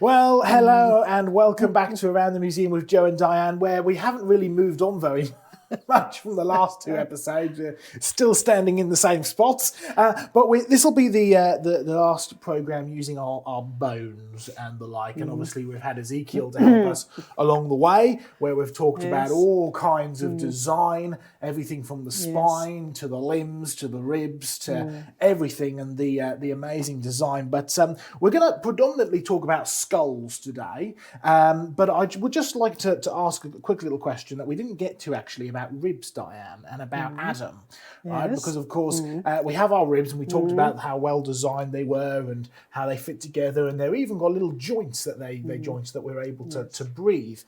Well, hello and welcome back to Around the Museum with Joe and Diane, where we haven't really moved on very much from the last two episodes. We're still standing in the same spots, but this will be the last program using our bones and the like. And obviously, we've had Ezekiel to help us along the way, where we've talked about all kinds of design, everything from the spine to the limbs to the ribs to everything, and the amazing design. But we're going to predominantly talk about skulls today. But I would just like to ask a quick little question that we didn't get to actually about ribs, Diane, and about Adam, right? Because of course we have our ribs, and we talked about how well designed they were and how they fit together, and they've even got little joints that they joints that we're able to breathe.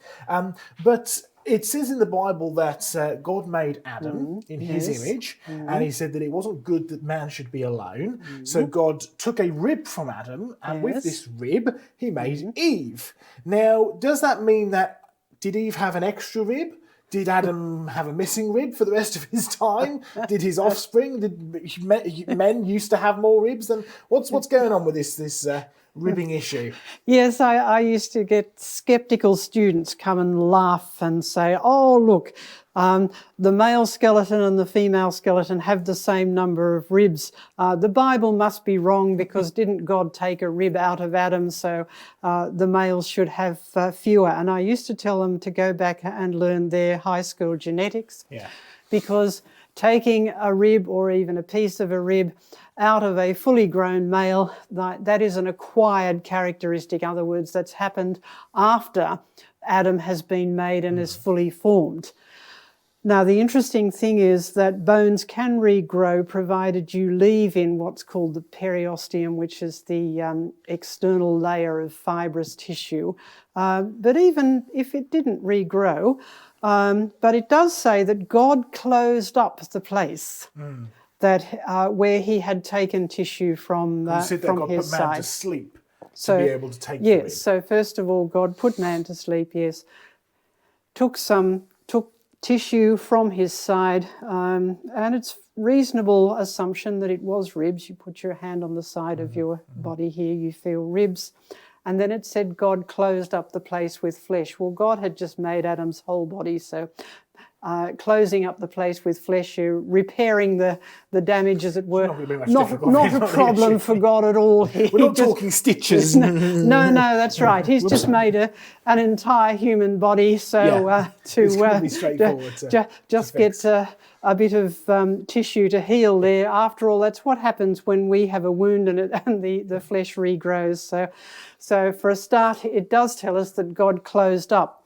But it says in the Bible that God made Adam in his image, and he said that it wasn't good that man should be alone. So God took a rib from Adam, and with this rib, he made Eve. Now, does that mean that, did Eve have an extra rib? Did Adam have a missing rib for the rest of his time? Did his offspring, did men used to have more ribs? And what's going on with this ribbing issue? Yes, I used to get skeptical students come and laugh and say, oh, look, the male skeleton and the female skeleton have the same number of ribs. The Bible must be wrong because didn't God take a rib out of Adam, so the males should have fewer. And I used to tell them to go back and learn their high school genetics, because taking a rib or even a piece of a rib out of a fully grown male, that is an acquired characteristic. In other words, that's happened after Adam has been made and is fully formed. Now, the interesting thing is that bones can regrow provided you leave in what's called the periosteum, which is the external layer of fibrous tissue. But even if it didn't regrow, but it does say that God closed up the place that where he had taken tissue from his side. God put man to sleep to be able to take the rib. Yes, so first of all, God put man to sleep, took tissue from his side, and it's reasonable assumption that it was ribs. You put your hand on the side of your body here, you feel ribs. And then it said God closed up the place with flesh. Well, God had just made Adam's whole body, so closing up the place with flesh, you're repairing the damage, as it were. Not a problem for God at all. We're not talking stitches. No, that's right. He's just made an entire human body, so just get a bit of tissue to heal there. After all, that's what happens when we have a wound and the flesh regrows. So for a start, it does tell us that God closed up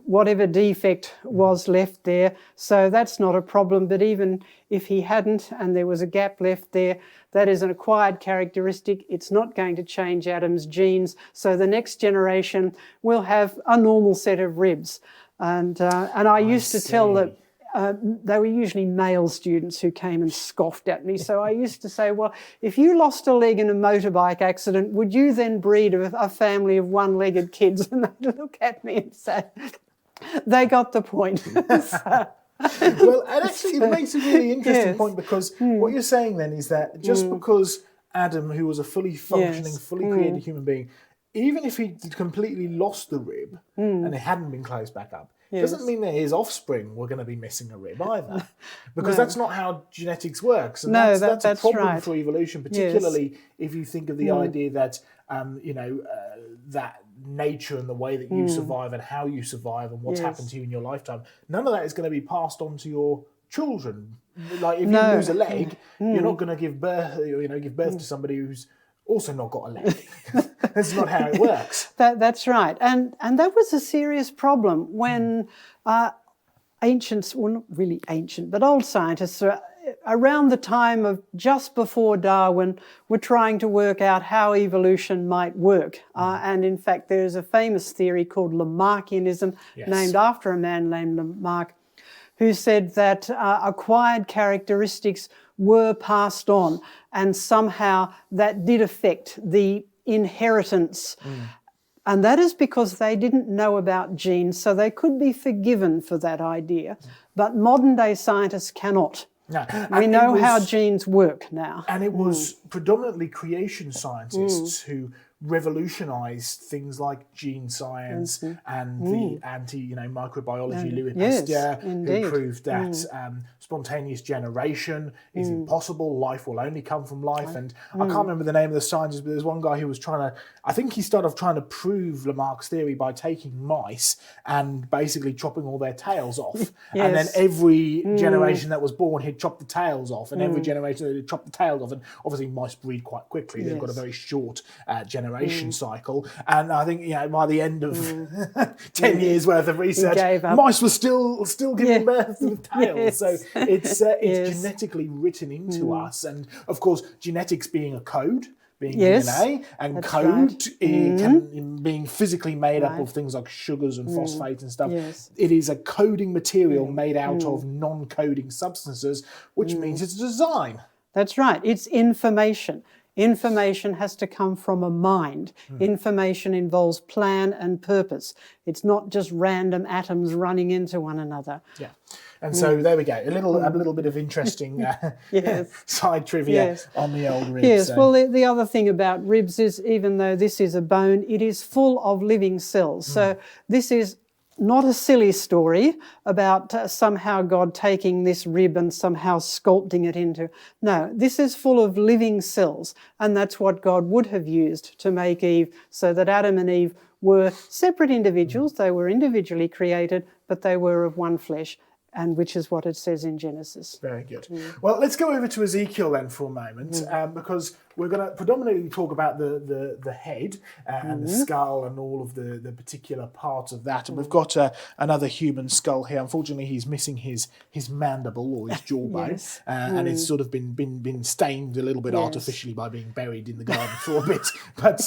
whatever defect was left there. So that's not a problem. But even if he hadn't and there was a gap left there, that is an acquired characteristic. It's not going to change Adam's genes. So the next generation will have a normal set of ribs. And I used to tell that they were usually male students who came and scoffed at me. So I used to say, well, if you lost a leg in a motorbike accident, would you then breed a family of one-legged kids? And they'd look at me and say, they got the point. Well, and actually it makes a really interesting point, because what you're saying then is that just because Adam, who was a fully functioning, fully created human being, even if he completely lost the rib and it hadn't been closed back up, doesn't mean that his offspring were going to be missing a rib either, because that's not how genetics works. And that's a problem for evolution, particularly if you think of the idea that that nature and the way that you survive and how you survive and what's happened to you in your lifetime, none of that is going to be passed on to your children. Like if you lose a leg, you're not going to give birth to somebody who's also not got a leg. That's not how it works. That's right. And that was a serious problem when ancients, well, not really ancient, but old scientists around the time of just before Darwin were trying to work out how evolution might work. And in fact, there's a famous theory called Lamarckianism, named after a man named Lamarck, who said that acquired characteristics were passed on, and somehow that did affect the inheritance. And that is because they didn't know about genes, so they could be forgiven for that idea. But modern day scientists cannot. No. We know how genes work now. And it was predominantly creation scientists who revolutionised things like gene science and the microbiology. Louis Yes, Pasteur, indeed. who proved that spontaneous generation is impossible. Life will only come from life. And I can't remember the name of the scientist, but there's one guy who was I think he started trying to prove Lamarck's theory by taking mice and basically chopping all their tails off. And then every generation that was born, he'd chop the tails off, and every generation he'd chop the tails off. And obviously mice breed quite quickly. They've got a very short generation cycle. And I think, by the end of 10 years worth of research, mice were still giving birth with tails. So it's genetically written into us. And of course, genetics being a code, being DNA, and code being physically made up of things like sugars and phosphates and stuff. It is a coding material made out of non-coding substances, which means it's a design. That's right. It's information. Information has to come from a mind. Information involves plan and purpose. It's not just random atoms running into one another. Yeah. And so there we go. A little bit of interesting side trivia on the old ribs. Yes, well, the other thing about ribs is, even though this is a bone, it is full of living cells. So this is not a silly story about somehow God taking this rib and somehow sculpting it into. No, this is full of living cells, and that's what God would have used to make Eve, so that Adam and Eve were separate individuals. They were individually created, but they were of one flesh, and which is what it says in Genesis. Very good. Well, let's go over to Ezekiel then for a moment, because we're going to predominantly talk about the head and the skull and all of the particular parts of that. And we've got another human skull here. Unfortunately, he's missing his mandible or his jawbone, and it's sort of been stained a little bit artificially by being buried in the garden for a bit. But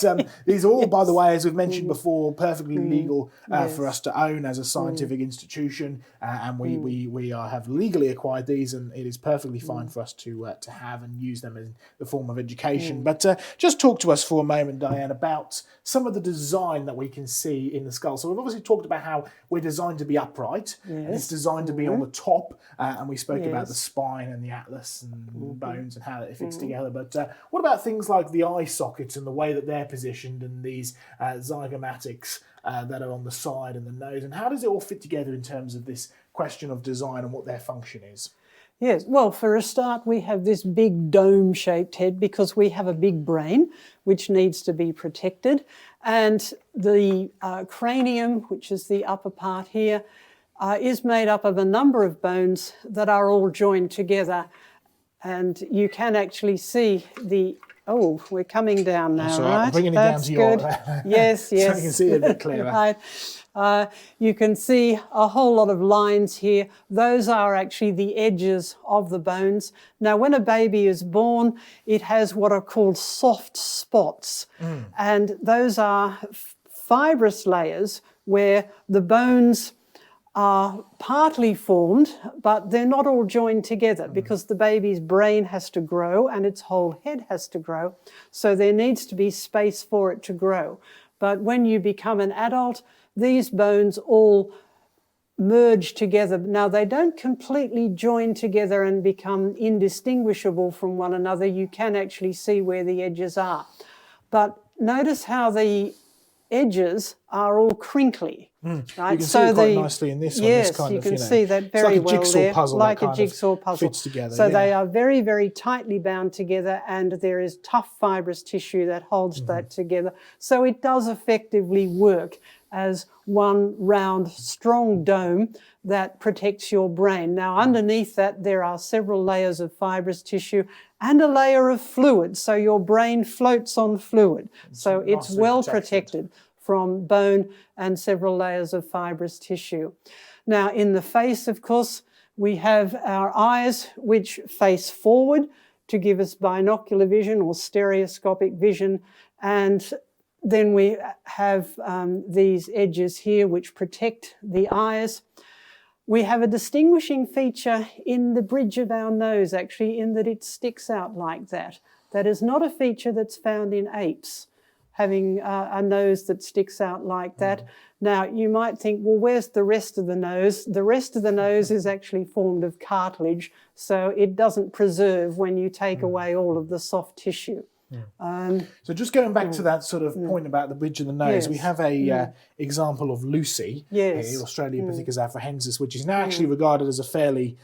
these are all, by the way, as we've mentioned before, perfectly legal for us to own as a scientific institution, and we have legally acquired these, and it is perfectly fine for us to have and use them in the form of education. But just talk to us for a moment, Diane, about some of the design that we can see in the skull. So we've obviously talked about how we're designed to be upright, and it's designed to be on the top, and we spoke about the spine and the atlas and bones and how it fits together. But what about things like the eye sockets and the way that they're positioned, and these zygomatics that are on the side and the nose, and how does it all fit together in terms of this question of design and what their function is? Yes, well, for a start, we have this big dome-shaped head because we have a big brain which needs to be protected. And the cranium, which is the upper part here, is made up of a number of bones that are all joined together. And you can actually see the... Oh, we're coming down now, right? I'm bringing it That's down to good. your... Yes, so you can see it a bit clearer. Right. You can see a whole lot of lines here. Those are actually the edges of the bones. Now, when a baby is born, it has what are called soft spots. And those are fibrous layers where the bones are partly formed, but they're not all joined together because the baby's brain has to grow and its whole head has to grow. So there needs to be space for it to grow. But when you become an adult, these bones all merge together. Now, they don't completely join together and become indistinguishable from one another. You can actually see where the edges are. But notice how the edges are all crinkly. Right? You can see it quite nicely in this one. Yes, this kind you of, can see that very well there. Like a jigsaw puzzle. Like a jigsaw puzzle. Fits together. So they are very, very tightly bound together, and there is tough fibrous tissue that holds that together. So it does effectively work as one round, strong dome that protects your brain. Now, underneath that, there are several layers of fibrous tissue and a layer of fluid. So your brain floats on fluid. So it's well protected from bone and several layers of fibrous tissue. Now, in the face, of course, we have our eyes, which face forward to give us binocular vision or stereoscopic vision. And then we have these edges here which protect the eyes. We have a distinguishing feature in the bridge of our nose, actually, in that it sticks out like that. That is not a feature that's found in apes, having a nose that sticks out like that. Now, you might think, well, where's the rest of the nose? The rest of the nose is actually formed of cartilage, so it doesn't preserve when you take away all of the soft tissue. So just going back to that sort of point about the bridge of the nose, Yes. we have a example of Lucy, Yes. Australopithecus afrohensis, which is now actually regarded as a fairly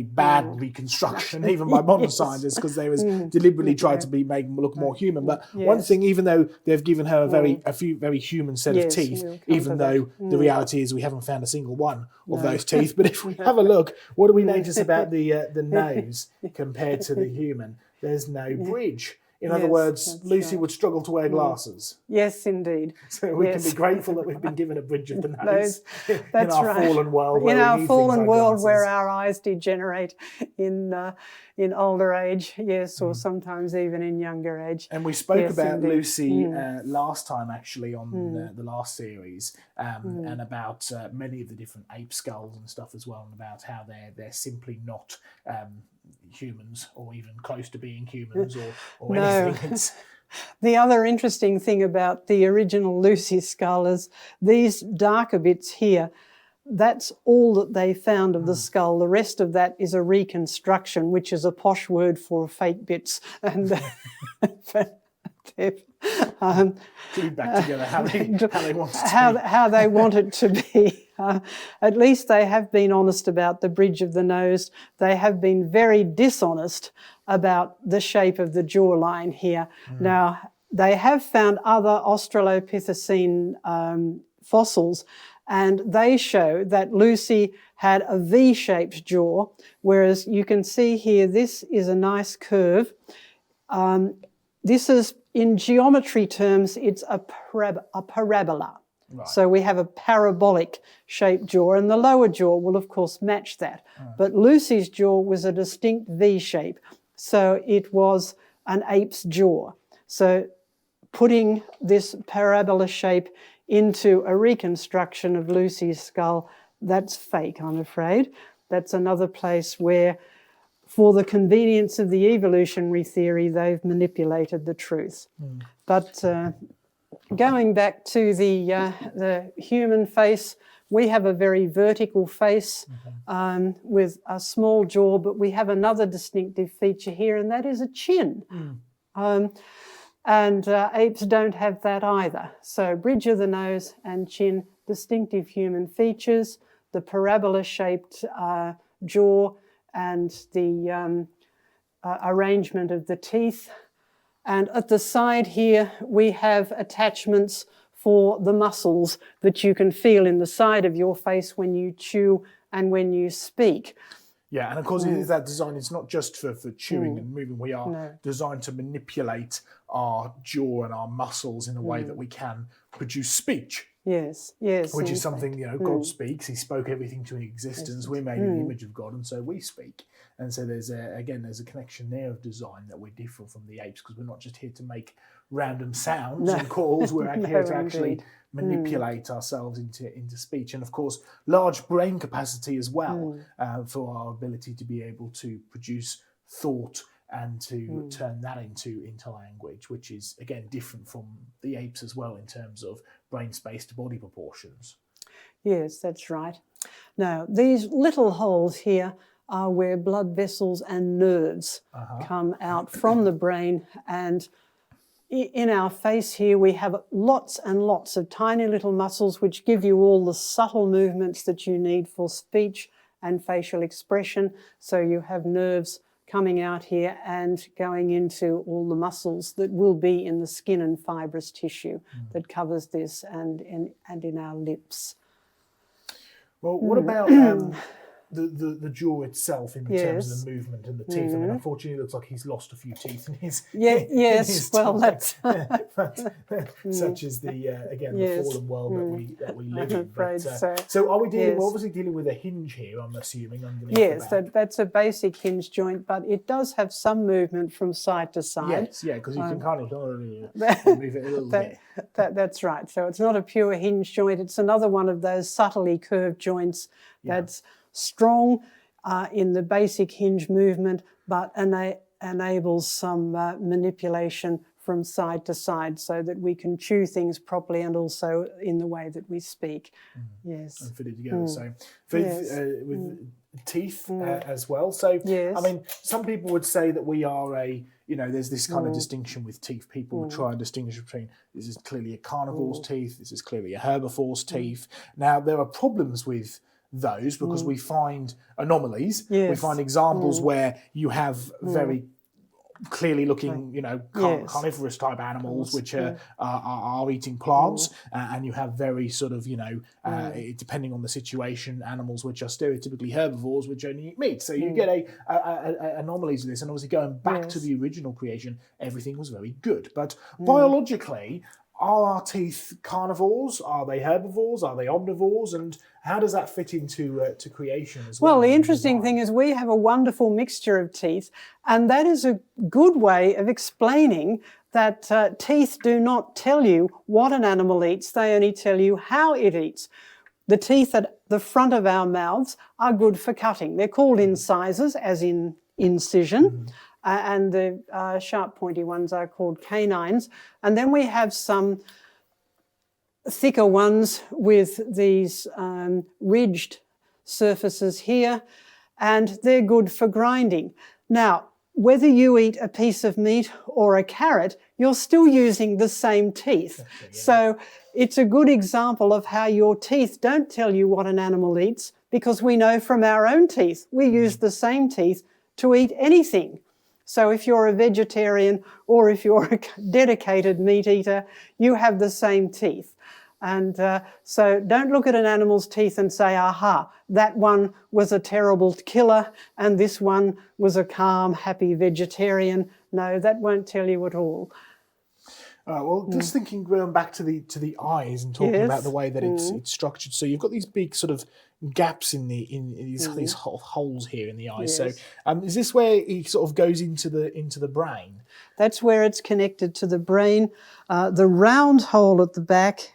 bad reconstruction, even by modern scientists, because they was deliberately tried to make them look more human. But one thing, even though they've given her a few very human set of teeth, we'll come even to though the reality is we haven't found a single one of those teeth. But if we have a look, what do we notice about the nose compared to the human? There's no bridge. In other words, Lucy would struggle to wear glasses. Yes, indeed. So we can be grateful that we've been given a bridge of the nose That's in our right. fallen world. In our fallen world glasses. where our eyes degenerate in older age, yes, or sometimes even in younger age. And we spoke about indeed. Lucy last time, actually, on the last series, and about many of the different ape skulls and stuff as well, and about how they're simply not humans, or even close to being humans, or anything. It's, the other interesting thing about the original Lucy skull is these darker bits here. That's all that they found of the skull. The rest of that is a reconstruction, which is a posh word for fake bits. And glued back together how they want it to how they want it to be. At least they have been honest about the bridge of the nose. They have been very dishonest about the shape of the jawline here. Now, they have found other Australopithecine fossils, and they show that Lucy had a V-shaped jaw, whereas you can see here, this is a nice curve. This is, in geometry terms, it's a parabola. Right. So we have a parabolic shaped jaw, and the lower jaw will, of course, match that. But Lucy's jaw was a distinct V shape, so it was an ape's jaw. So putting this parabola shape into a reconstruction of Lucy's skull, that's fake, I'm afraid. That's another place where, for the convenience of the evolutionary theory, they've manipulated the truth. But going back to the human face, we have a very vertical face with a small jaw, but we have another distinctive feature here, and that is a chin. And apes don't have that either. So bridge of the nose and chin, distinctive human features, the parabola-shaped jaw, and the arrangement of the teeth. And at the side here, we have attachments for the muscles that you can feel in the side of your face when you chew and when you speak. Yeah, and of course, it is that design. It's not just for chewing and moving. We are designed to manipulate our jaw and our muscles in a way that we can produce speech. Yes. Which is something, God speaks. He spoke everything to existence. We're made in the image of God, and so we speak. And so there's a connection there of design that we differ from the apes, because we're not just here to make random sounds and calls. We're here to actually manipulate ourselves into speech. And of course, large brain capacity as well, for our ability to be able to produce thought and to turn that into language, which is, again, different from the apes as well in terms of brain space to body proportions. Yes, that's right. Now, these little holes here are where blood vessels and nerves come out from the brain, and in our face here we have lots and lots of tiny little muscles which give you all the subtle movements that you need for speech and facial expression. So you have nerves coming out here and going into all the muscles that will be in the skin and fibrous tissue that covers this, and in our lips. Well, what about the jaw itself in terms of the movement and the teeth? I mean, unfortunately, it looks like he's lost a few teeth in his that's such as the fallen world that we live in. Afraid So are we dealing? We're obviously dealing with a hinge here, I'm assuming. Underneath yes, the back. that's a basic hinge joint, but it does have some movement from side to side. Yes, yeah, because you can kind of move it a little bit. That's right. So it's not a pure hinge joint. It's another one of those subtly curved joints that's strong in the basic hinge movement, but enables some manipulation from side to side so that we can chew things properly, and also in the way that we speak. Yes. And fit it together. So with teeth as well. So, Yes. I mean, some people would say that we are there's this kind of distinction with teeth. People would try and distinguish between this is clearly a carnivore's teeth, this is clearly a herbivore's teeth. Now, there are problems with those because we find anomalies. Yes. We find examples where you have very clearly looking, carnivorous type animals which are eating plants, and you have very sort of, depending on the situation, animals which are stereotypically herbivores which only eat meat. So you get anomalies of this, and obviously going back to the original creation, everything was very good. But biologically, are our teeth carnivores? Are they herbivores? Are they omnivores? And how does that fit into to creation as well? Well, the interesting thing is we have a wonderful mixture of teeth, and that is a good way of explaining that teeth do not tell you what an animal eats, they only tell you how it eats. The teeth at the front of our mouths are good for cutting. They're called incisors, as in incision. And the sharp pointy ones are called canines. And then we have some thicker ones with these ridged surfaces here, and they're good for grinding. Now, whether you eat a piece of meat or a carrot, you're still using the same teeth. So it's a good example of how your teeth don't tell you what an animal eats, because we know from our own teeth, we use the same teeth to eat anything. So if you're a vegetarian or if you're a dedicated meat eater, you have the same teeth. And so don't look at an animal's teeth and say, aha, that one was a terrible killer and this one was a calm, happy vegetarian. No, that won't tell you at all. Well, just thinking, going back to the eyes and talking about the way that it's structured. So you've got these big sort of gaps in these holes here in the eyes. Yes. So is this where he sort of goes into the brain? That's where it's connected to the brain. The round hole at the back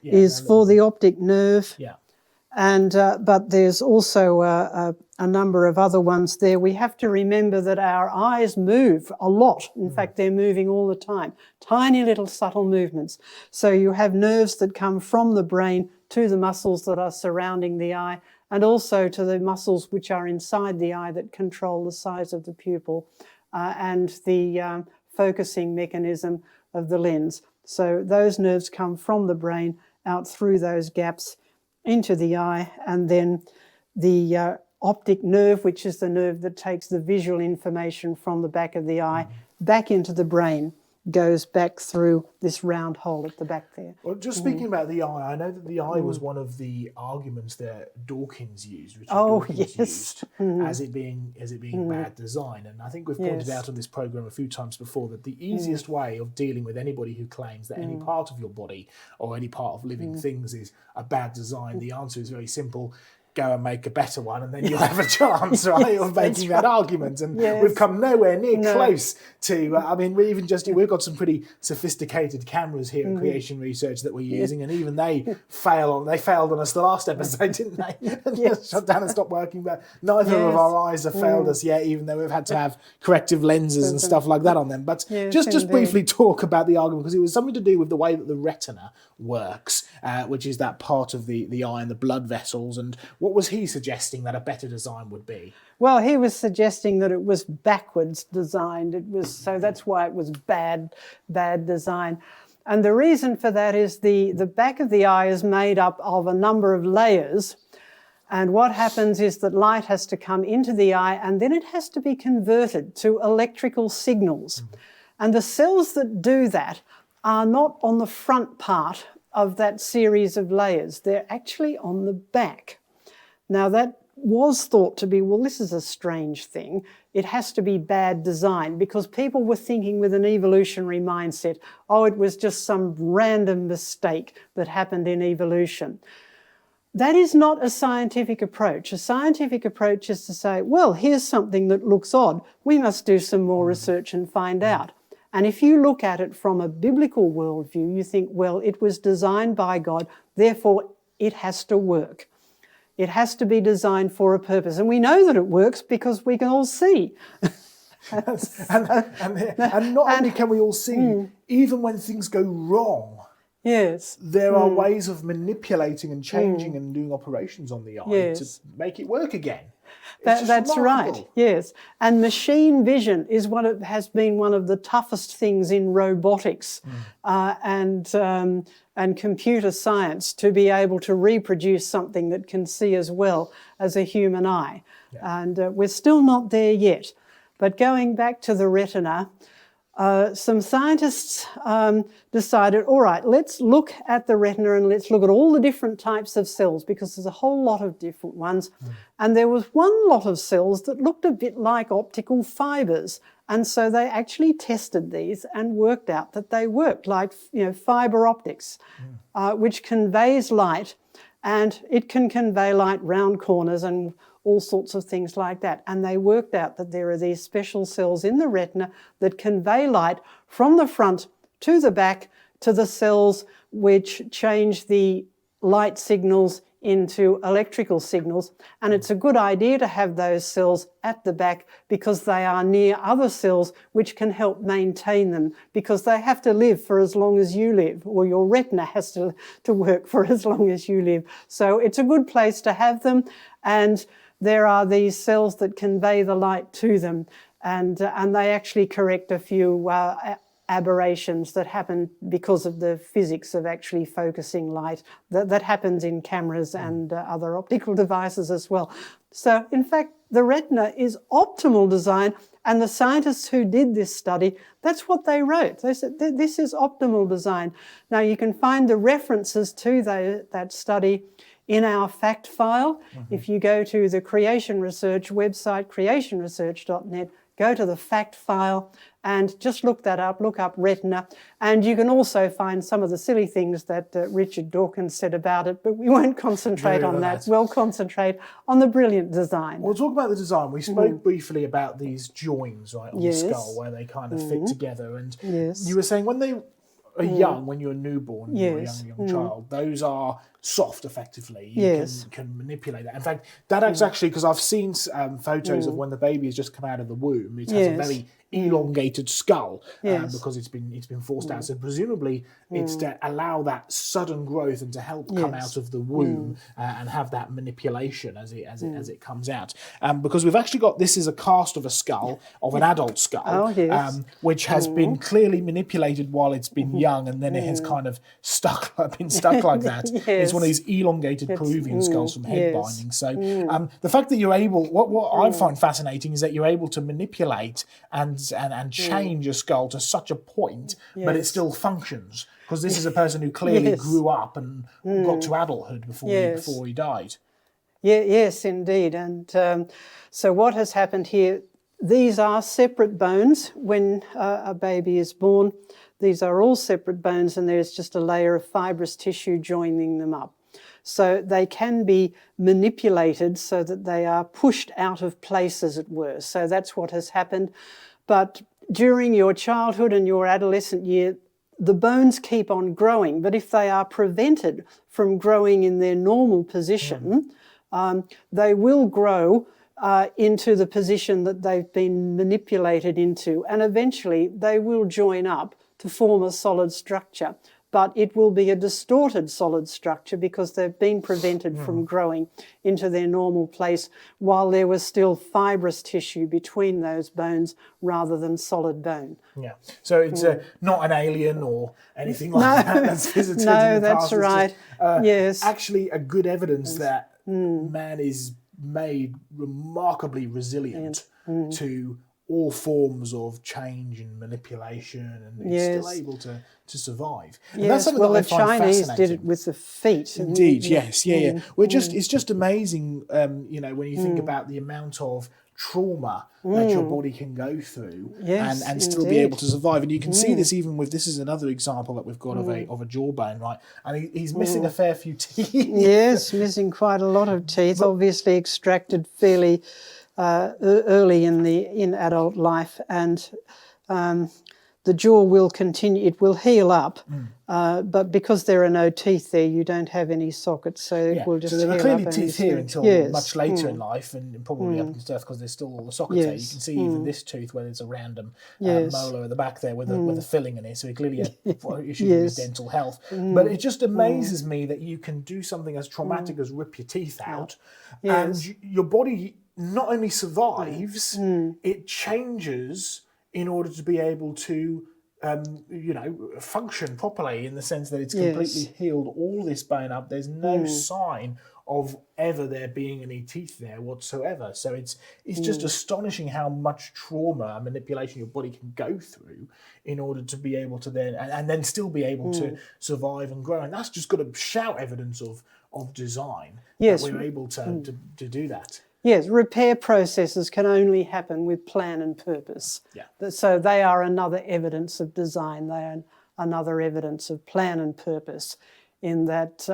is for the optic nerve. Yeah. And but there's also a number of other ones there. We have to remember that our eyes move a lot. In fact, they're moving all the time. Tiny little subtle movements. So you have nerves that come from the brain to the muscles that are surrounding the eye, and also to the muscles which are inside the eye that control the size of the pupil and the focusing mechanism of the lens. So those nerves come from the brain out through those gaps into the eye, and then the optic nerve, which is the nerve that takes the visual information from the back of the eye back into the brain, goes back through this round hole at the back there. Well, just speaking about the eye, I know that the eye was one of the arguments that Dawkins used, used as it being bad design. And I think we've pointed out on this program a few times before that the easiest way of dealing with anybody who claims that any part of your body or any part of living things is a bad design, the answer is very simple. Go and make a better one, and then you'll have a chance, right, of making that argument. And we've come nowhere near close to. I mean, we've got some pretty sophisticated cameras here in Creation Research that we're using, and even they failed on us the last episode, didn't they? And shut down and stopped working. But neither of our eyes have failed us yet, even though we've had to have corrective lenses and stuff like that on them. But just briefly talk about the argument, because it was something to do with the way that the retina works, which is that part of the eye and the blood vessels. And what was he suggesting that a better design would be? Well, he was suggesting that it was backwards designed. So that's why it was bad design. And the reason for that is the back of the eye is made up of a number of layers. And what happens is that light has to come into the eye, and then it has to be converted to electrical signals. And the cells that do that are not on the front part of that series of layers. They're actually on the back. Now, that was thought to be, well, this is a strange thing. It has to be bad design, because people were thinking with an evolutionary mindset, oh, it was just some random mistake that happened in evolution. That is not a scientific approach. A scientific approach is to say, well, here's something that looks odd. We must do some more research and find out. And if you look at it from a biblical worldview, you think, well, it was designed by God, therefore it has to work. It has to be designed for a purpose. And we know that it works because we can all see. and not only can we all see, even when things go wrong, Yes. there are ways of manipulating and changing and doing operations on the eye to make it work again. That's right, yes. And machine vision is has been one of the toughest things in robotics and computer science, to be able to reproduce something that can see as well as a human eye. Yeah. And we're still not there yet. But going back to the retina, some scientists decided, all right, let's look at the retina and let's look at all the different types of cells, because there's a whole lot of different ones. And there was one lot of cells that looked a bit like optical fibres. And so they actually tested these and worked out that they worked like, fibre optics, which conveys light, and it can convey light round corners and all sorts of things like that. And they worked out that there are these special cells in the retina that convey light from the front to the back to the cells which change the light signals into electrical signals. And it's a good idea to have those cells at the back, because they are near other cells which can help maintain them, because they have to live for as long as you live, or your retina has to work for as long as you live. So it's a good place to have them. And there are these cells that convey the light to them, and they actually correct a few aberrations that happen because of the physics of actually focusing light that happens in cameras and other optical devices as well. So in fact, the retina is optimal design, and the scientists who did this study, that's what they wrote. They said, this is optimal design. Now you can find the references to that study in our fact file. If you go to the Creation Research website, creationresearch.net, go to the fact file and just look that up, look up retina. And you can also find some of the silly things that Richard Dawkins said about it, but we won't concentrate on that. We'll concentrate on the brilliant design. We'll talk about the design. We spoke briefly about these joins, right, on the skull, where they kind of fit together. And you were saying when they are young, when you're a newborn, you're a young child, those are soft, effectively. You can manipulate that. In fact, that is actually, because I've seen photos of when the baby has just come out of the womb, it has a very elongated skull because it's been forced out. So presumably it's to allow that sudden growth and to help come out of the womb and have that manipulation as it comes out. Because we've actually got, this is a cast of a skull, of an adult skull, which has been clearly manipulated while it's been young, and then it has kind of been stuck like that. It's one of these elongated Peruvian skulls from head binding. So the fact that you're able, what I find fascinating is that you're able to manipulate and change a skull to such a point, but it still functions. Because this is a person who clearly grew up and got to adulthood before he died. Yes, indeed. And so what has happened here, these are separate bones when a baby is born. These are all separate bones, and there's just a layer of fibrous tissue joining them up. So they can be manipulated so that they are pushed out of place, as it were. So that's what has happened. But during your childhood and your adolescent year, the bones keep on growing. But if they are prevented from growing in their normal position, they will grow into the position that they've been manipulated into. And eventually they will join up to form a solid structure. But it will be a distorted solid structure because they've been prevented from growing into their normal place while there was still fibrous tissue between those bones rather than solid bone. Yeah, so it's not an alien or anything like that that's visited in the past. No, that's right. Yes. Actually, a good evidence that man is made remarkably resilient to all forms of change and manipulation, and it's still able to survive. And that's something that I find Chinese fascinating. did it with the feet. Indeed, yes, it's just amazing, when you think about the amount of trauma that your body can go through and still be able to survive. And you can see this even with, this is another example that we've got of a jawbone, right? And he's missing a fair few teeth. Yes, missing quite a lot of teeth, obviously extracted fairly early in adult life, and the jaw will continue, it will heal up, but because there are no teeth there, you don't have any sockets, so it will just so there heal are clearly up teeth here until much later in life, and probably up into death because there's still all the sockets there. You can see even this tooth where there's a random molar at the back there with a filling in it, so he clearly had issues with his dental health. But it just amazes me that you can do something as traumatic as rip your teeth out, and your body not only survives, it changes in order to be able to function properly, in the sense that it's completely healed all this bone up. There's no sign of ever there being any teeth there whatsoever. So it's just astonishing how much trauma and manipulation your body can go through in order to be able to then still be able to survive and grow. And that's just got to shout evidence of design, that we're able to do that. Yes, repair processes can only happen with plan and purpose. Yeah. So they are another evidence of design. They are another evidence of plan and purpose, in that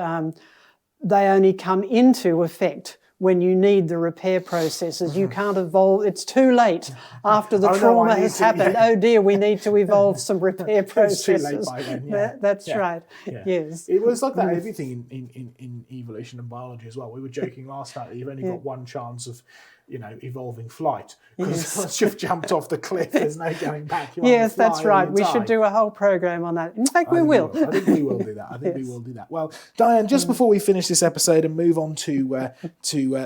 they only come into effect when you need the repair processes. You can't evolve, it's too late after the trauma has happened. Oh dear, we need to evolve some repair processes. It's too late by then, That's right, yes. It was like that, everything in evolution and biology as well. We were joking last night that you've only got one chance of evolving flight, because once you've jumped off the cliff, there's no going back. Yes, that's right. We should do a whole program on that. In fact, we will. I think we will do that. We will do that. Well, Diane, just before we finish this episode and move on to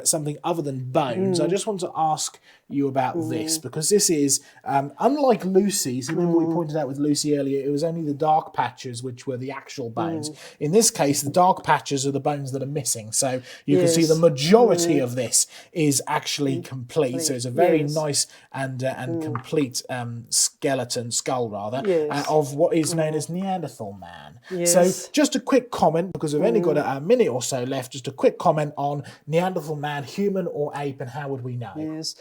something other than bones, I just want to ask you about this, because this is, unlike Lucy's, remember we pointed out with Lucy earlier, it was only the dark patches which were the actual bones. In this case, the dark patches are the bones that are missing. So you can see the majority of this is actually complete. So it's a very nice and complete skull of what is known as Neanderthal man. So just a quick comment, because we've only got a minute or so left, just a quick comment on Neanderthal man, human or ape, and how would we know? Yes.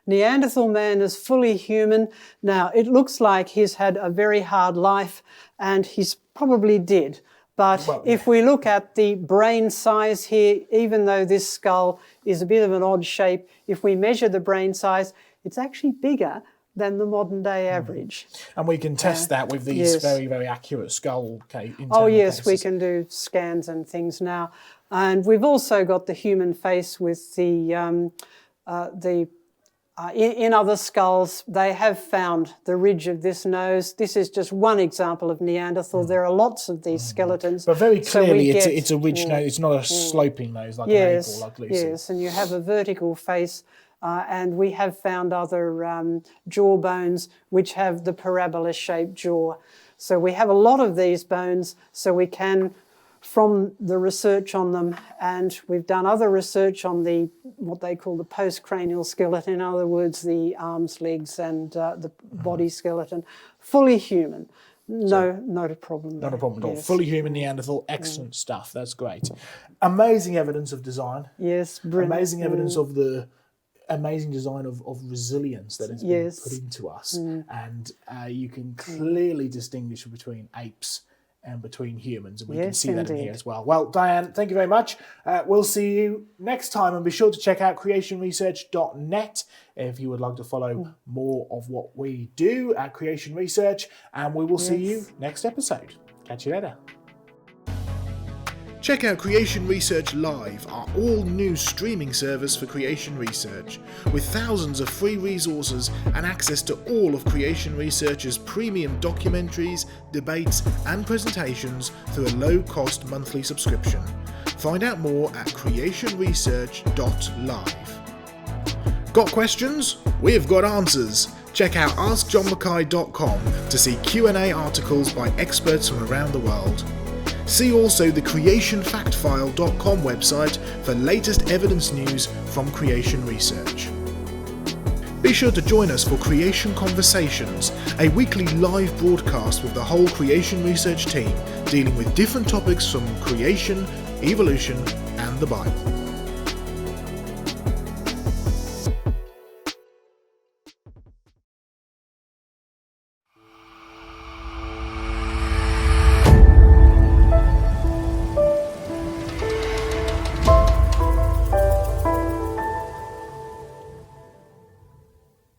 Neanderthal man is fully human. Now, it looks like he's had a very hard life, and he's probably did. But if we look at the brain size here, even though this skull is a bit of an odd shape, if we measure the brain size, it's actually bigger than the modern day average. And we can test that with these very, very accurate skull cases. Oh yes, we can do scans and things now. And we've also got the human face with in other skulls, they have found the ridge of this nose. This is just one example of Neanderthal. There are lots of these skeletons. But very clearly it's a ridge nose. It's not a sloping nose like an ape or like Lucy. Yes, and you have a vertical face. And we have found other jaw bones which have the parabola-shaped jaw. So we have a lot of these bones, so we can, from the research on them, and we've done other research on what they call the postcranial skeleton, in other words, the arms, legs, and the body skeleton, fully human. Not a problem. Not a problem at all. Fully human Neanderthal, excellent stuff. That's great. Amazing evidence of design. Yes, brilliant. Amazing evidence of the amazing design of resilience that has been put into us. And you can clearly distinguish between apes and between humans, and we can see that in here as well. Well, Diane, thank you very much. We'll see you next time, and be sure to check out creationresearch.net if you would like to follow more of what we do at Creation Research, and we will see you next episode. Catch you later. Check out Creation Research Live, our all-new streaming service for Creation Research, with thousands of free resources and access to all of Creation Research's premium documentaries, debates and presentations through a low-cost monthly subscription. Find out more at creationresearch.live. Got questions? We've got answers. Check out askjohnmackay.com to see Q&A articles by experts from around the world. See also the creationfactfile.com website for latest evidence news from Creation Research. Be sure to join us for Creation Conversations, a weekly live broadcast with the whole Creation Research team dealing with different topics from creation, evolution and the Bible.